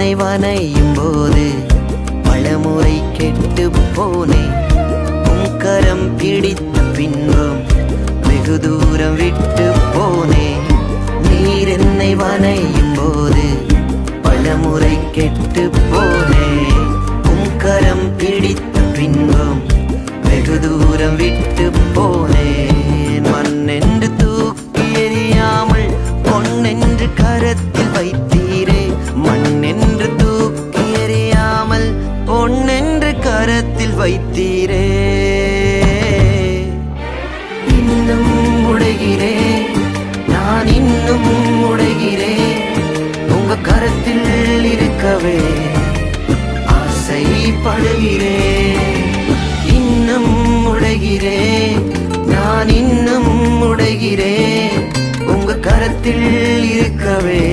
என்னை வனையும் போது பலமுறை கெட்டு போனேன். உம் கரம் பிடித்த பின்பும் வெகு தூரம் விட்டு போனேன். நீர் என்னை வனையும் போது பலமுறை கெட்டு போனேன். உம் கரம் பிடித்த பின்பும் வெகு தூரம் விட்டு போனேன். மண்ணென்று தூக்கி எறியாமல் பொன்னென்று கரத்தில் வைத்தீரே. மண்ணென்று தூக்கி எறியாமல் பொன்னென்று கரத்தில் வைத்தீரே. இன்னும் உடைகிறேன், நான் இன்னும் உடைகிறேன். உங்க கரத்தில் இருக்கவே ஆசைப்படுகிறேன். இன்னும் உடைகிறேன், நான் இன்னும் உடைகிறேன். உங்க கரத்தில் இருக்கவே